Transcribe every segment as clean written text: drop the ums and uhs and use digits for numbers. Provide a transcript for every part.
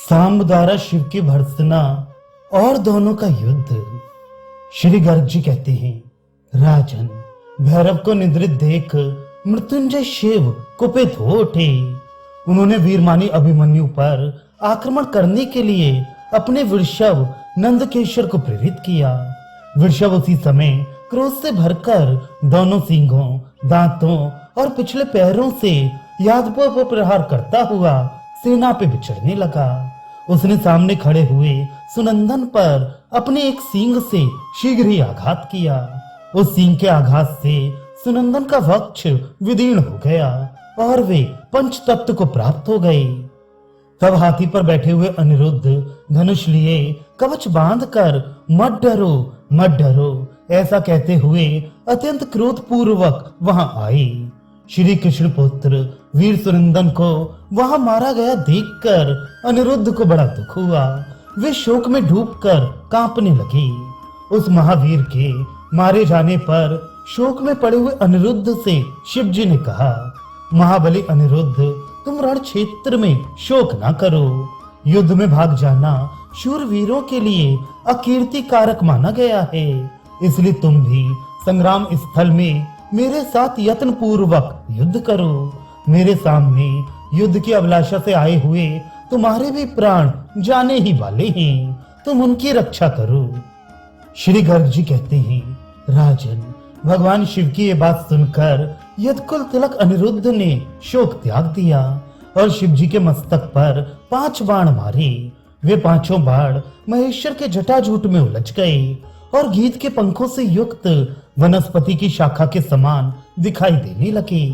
सांब द्वारा शिव की भर्त्सना और दोनों का युद्ध। श्री गर्ग जी कहते हैं, राजन, भैरव को निद्रित देख मृत्युंजय शिव कुपित हो उठे। उन्होंने वीरमानी अभिमन्यु पर आक्रमण करने के लिए अपने वृषभ नंदकेश्वर को प्रेरित किया। वृषभ उसी समय क्रोध से भरकर दोनों सींगों, दांतों और पिछले पैरों से यादवों पर प्रहार करता हुआ सेना पे विचरने लगा। उसने सामने खड़े हुए सुनंदन पर अपने एक सींग से शीघ्र ही आघात किया। उस सींग के आघात से सुनंदन का वक्ष विदीर्ण हो गया और वे पंच तत्व को प्राप्त हो गए। तब हाथी पर बैठे हुए अनिरुद्ध धनुष लिए कवच बांधकर मत डरो ऐसा कहते हुए अत्यंत क्रोध पूर्वक वहां आए। श्री कृष्ण पुत्र वीर सुनंदन को वहां मारा गया देखकर अनिरुद्ध को बड़ा दुख हुआ। वे शोक में डूबकर कांपने लगे। उस महावीर के मारे जाने पर शोक में पड़े हुए अनिरुद्ध से शिव जी ने कहा, महाबली अनिरुद्ध, तुम रण क्षेत्र में शोक ना करो। युद्ध में भाग जाना शूरवीरों के लिए अकीर्ति कारक माना गया है। इसलिए तुम भी संग्राम स्थल में मेरे साथ यत्न पूर्वक युद्ध करो। मेरे सामने युद्ध की अभिलाषा से आए हुए तुम्हारे भी प्राण जाने ही वाले हैं। तुम उनकी रक्षा करो। श्री गर्ग जी कहते हैं, राजन, भगवान शिव की ये बात सुनकर यदकुल तिलक अनिरुद्ध ने शोक त्याग दिया और शिव जी के मस्तक पर 5 बाण मारे। वे 5 बाण महेश्वर के जटाजूट में उलझ गए और गीत के पंखों से युक्त वनस्पति की शाखा के समान दिखाई देने लगे।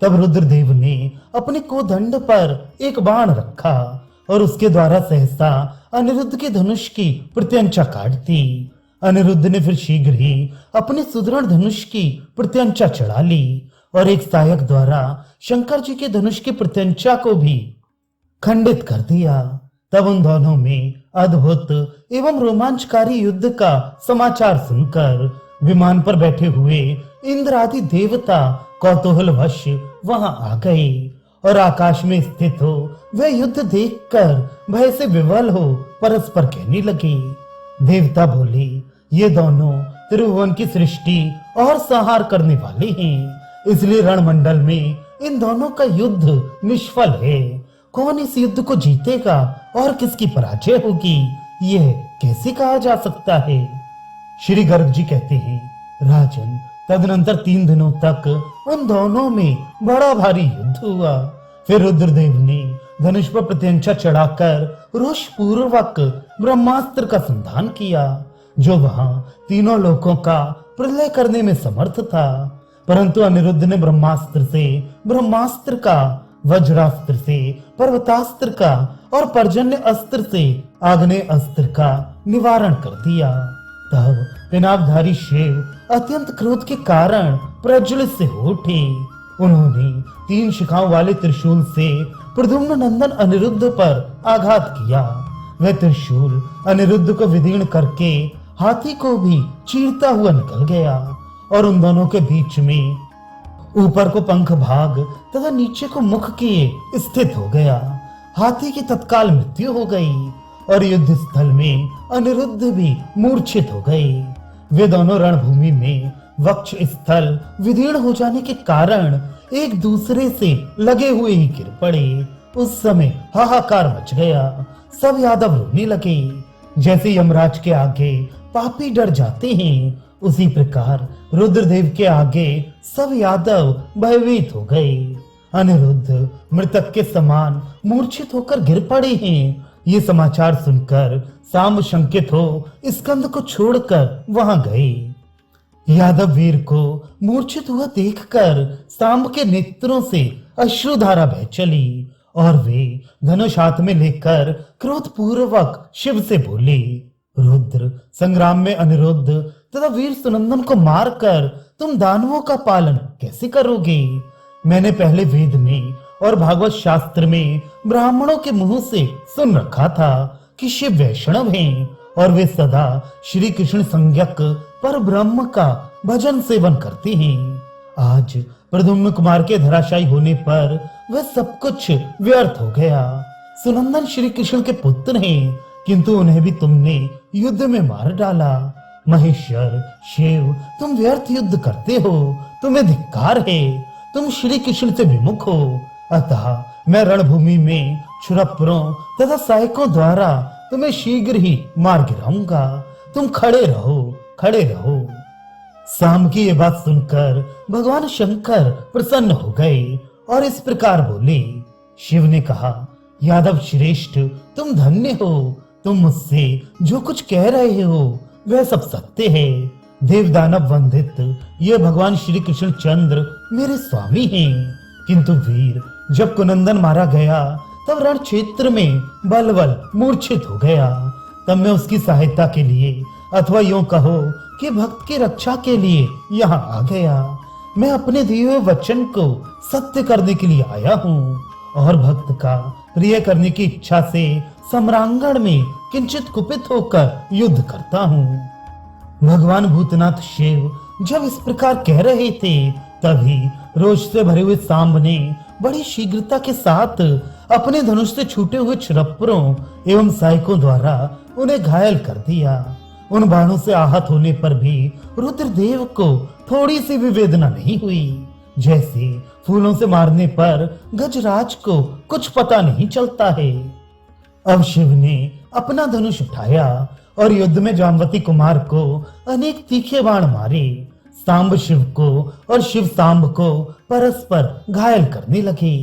तब रुद्रदेव ने अपने कोदंड पर एक बाण रखा और उसके द्वारा सहसा अनिरुद्ध के धनुष की प्रत्यंचा काट दी। अनिरुद्ध ने फिर शीघ्र ही अपने सुदृढ़ धनुष की प्रत्यंचा चढ़ा ली और एक सहायक द्वारा शंकर जी के धनुष की प्रत्यंचा को भी खंडित कर दिया। तब उन दोनों में अद्भुत एवं रोमांचकारी युद्ध का समाचार सुनकर विमान पर बैठे हुए इंद्र आदि देवता कौतूहलवश वहां आ गए और आकाश में स्थित हो वह युद्ध देखकर भय से विवल हो परस्पर कहने लगे। देवता बोले, ये दोनों त्रिभुवन की सृष्टि और संहार करने वाले हैं, इसलिए रणमंडल में इन दोनों का युद्ध निष्फल है। कौन इस युद्ध को जीतेगा और किसकी पराजय होगी, यह कैसे कहा जा सकता है। श्री गर्ग जी कहते हैं, राजन, तदनंतर 3 दिनों तक उन दोनों में बड़ा भारी युद्ध हुआ। फिर रुद्रदेव ने धनुष पर प्रत्यंचा चढ़ाकर रोष पूर्वक ब्रह्मास्त्र का संधान किया, जो वहां तीनों लोकों का प्रलय करने में समर्थ था। परंतु अनिरुद्ध ने ब्रह्मास्त्र का, वज्रास्त्र से पर्वतास्त्र का और पर्जन्य अस्त्र से आग्नेय अस्त्र का निवारण कर दिया। तब पिनाकधारी शिव अत्यंत क्रोध के कारण प्रज्वलित से हो उठे। उन्होंने 3 शिखाओं वाले त्रिशूल से प्रद्युम्न नंदन अनिरुद्ध पर आघात किया। वह त्रिशूल अनिरुद्ध को विदीर्ण करके हाथी को भी चीरता हुआ निकल गया और उन दोनों के बीच में ऊपर को पंख भाग तथा नीचे को मुख किए स्थित हो गया। हाथी की तत्काल मृत्यु हो गई और युद्ध स्थल में अनिरुद्ध भी मूर्छित हो गए। वे दोनों रणभूमि में वक्ष स्थल विदीर्ण हो जाने के कारण एक दूसरे से लगे हुए ही गिर पड़े। उस समय हाहाकार मच गया। सब यादव रोने लगे। जैसे यमराज के आगे पापी डर जाते हैं, उसी प्रकार रुद्रदेव के आगे सब यादव भयभीत हो गए। अनिरुद्ध मृतक के समान मूर्छित होकर गिर पड़े हैं। ये समाचार सुनकर सांब शंकित हो स्कंद को छोड़कर वहां गए। यादव वीर को मूर्छित हुआ देखकर सांब के नेत्रों से अश्रुधारा बह चली और वे धनुष हाथ में लेकर क्रोध पूर्वक शिव से बोले, रुद्र, संग्राम में अनिरुद्ध तथा वीर सुनंदन को मारकर तुम दानवों का पालन कैसे करोगे। मैंने पहले वेद में और भागवत शास्त्र में ब्राह्मणों के मुंह से सुन रखा था कि शिव वैष्णव हैं और वे सदा श्री कृष्ण संज्ञक पर ब्रह्म का भजन सेवन करते हैं। आज प्रद्युम्न कुमार के धराशायी होने पर वह सब कुछ व्यर्थ हो गया। सुनंदन श्री कृष्ण के पुत्र हैं, किंतु उन्हें भी तुमने युद्ध में मार डाला। महेश्वर, शिव, तुम व्यर्थ युद्ध करते हो, तुम्हें धिक्कार है, तुम श्री कृष्ण से विमुख हो। अतः मैं रणभूमि में क्षुरप्रों तथा सहायकों द्वारा तुम्हें शीघ्र ही मार गिराऊंगा। तुम खड़े रहो, खड़े रहो। शाम की ये बात सुनकर भगवान शंकर प्रसन्न हो गए और इस प्रकार बोले। शिव ने कहा, यादव श्रेष्ठ, तुम धन्य हो, तुम मुझसे जो कुछ कह रहे हो वह सब सत्य है। देव दानव वंदित ये भगवान श्री कृष्ण चंद्र मेरे स्वामी हैं। किंतु वीर, जब कुनंदन मारा गया तब रण क्षेत्र में बलवल मूर्छित हो गया। तब मैं उसकी सहायता के लिए, अथवा यूं कहो कि भक्त की रक्षा के लिए यहाँ आ गया। मैं अपने दिए हुए वचन को सत्य करने के लिए आया हूँ और भक्त का प्रिय करने की इच्छा से सम्रांगण में किंचित कुपित होकर युद्ध करता हूँ। भगवान भूतनाथ शिव जब इस प्रकार कह रहे थे, तभी रोष से भरे हुए सांब ने बड़ी शीघ्रता के साथ अपने धनुष से छूटे हुए क्षुरप्रों एवं सहायकों द्वारा उन्हें घायल कर दिया। उन बाणों से आहत होने पर भी रुद्रदेव को थोड़ी सी भी वेदना नहीं हुई, जैसे फूलों से मारने पर गजराज को कुछ पता नहीं चलता है। अब शिव ने अपना धनुष उठाया और युद्ध में जामवती कुमार को अनेक तीखे बाण मारे। सांब शिव को और शिव सांब को परस्पर घायल करने लगे।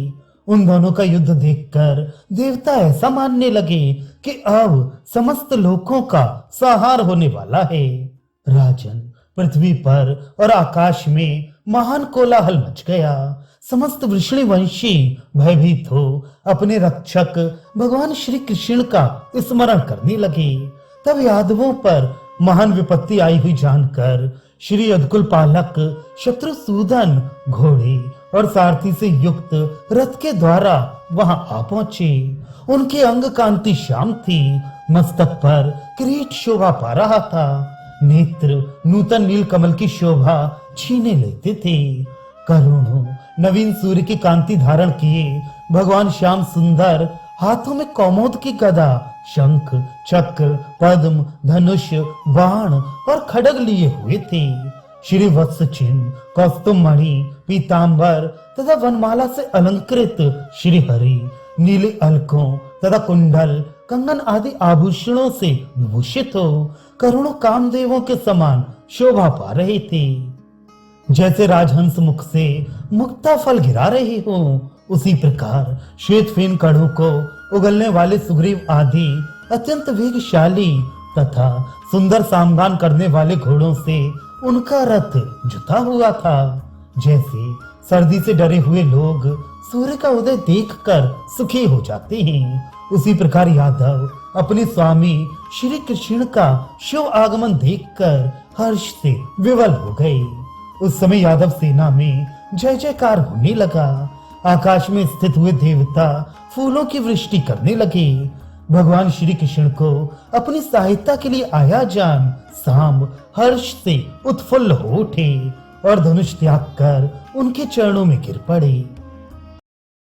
उन दोनों का युद्ध देखकर देवता ऐसा मानने लगे कि अब समस्त लोकों का संहार होने वाला है। राजन, पृथ्वी पर और आकाश में महान कोलाहल मच गया। समस्त वृषणी वंशी भयभीत हो अपने रक्षक भगवान श्री कृष्ण का स्मरण करने लगे। तब यादवों पर महान विपत्ति आई हुई जानकर श्री यदुकुल पालक शत्रुसूदन घोड़े और सारथी से युक्त रथ के द्वारा वहां आ पहुंचे। उनके अंग कांति श्याम थी, मस्तक पर किरीट शोभा पा रहा था, नेत्र नूतन नील कमल की शोभा छीने लेते थे। करोड़ों नवीन सूर्य की कांति धारण किए भगवान श्याम सुंदर हाथों में कौमोद की गदा, शंख, चक्र, पद्म, धनुष, बाण और खड्ग लिए हुए थे। श्री वत्स चिन्ह, कौस्तुभमणि, पीतांबर तथा वनमाला से अलंकृत श्री हरि नीले अलकों तथा कुंडल, कंगन आदि आभूषणों से विभूषित हो करोड़ों कामदेवों के समान शोभा पा रहे थे। जैसे राजहंस मुख से मुक्ता फल गिरा रहे हो, उसी प्रकार श्वेत फेन कड़ों को उगलने वाले सुग्रीव आदि अत्यंत वेगशाली तथा सुंदर सामगान करने वाले घोड़ों से उनका रथ जुता हुआ था। जैसे सर्दी से डरे हुए लोग सूर्य का उदय देखकर सुखी हो जाते हैं, उसी प्रकार यादव अपने स्वामी श्री कृष्ण का शुभ आगमन देखकर हर्ष से विवल हो गए। उस समय यादव सेना में जय जयकार होने लगा। आकाश में स्थित हुए देवता फूलों की वृष्टि करने लगे। भगवान श्री कृष्ण को अपनी सहायता के लिए आया जान सांब हर्ष से उत्फुल्ल हो उठे और धनुष त्याग कर उनके चरणों में गिर पड़े।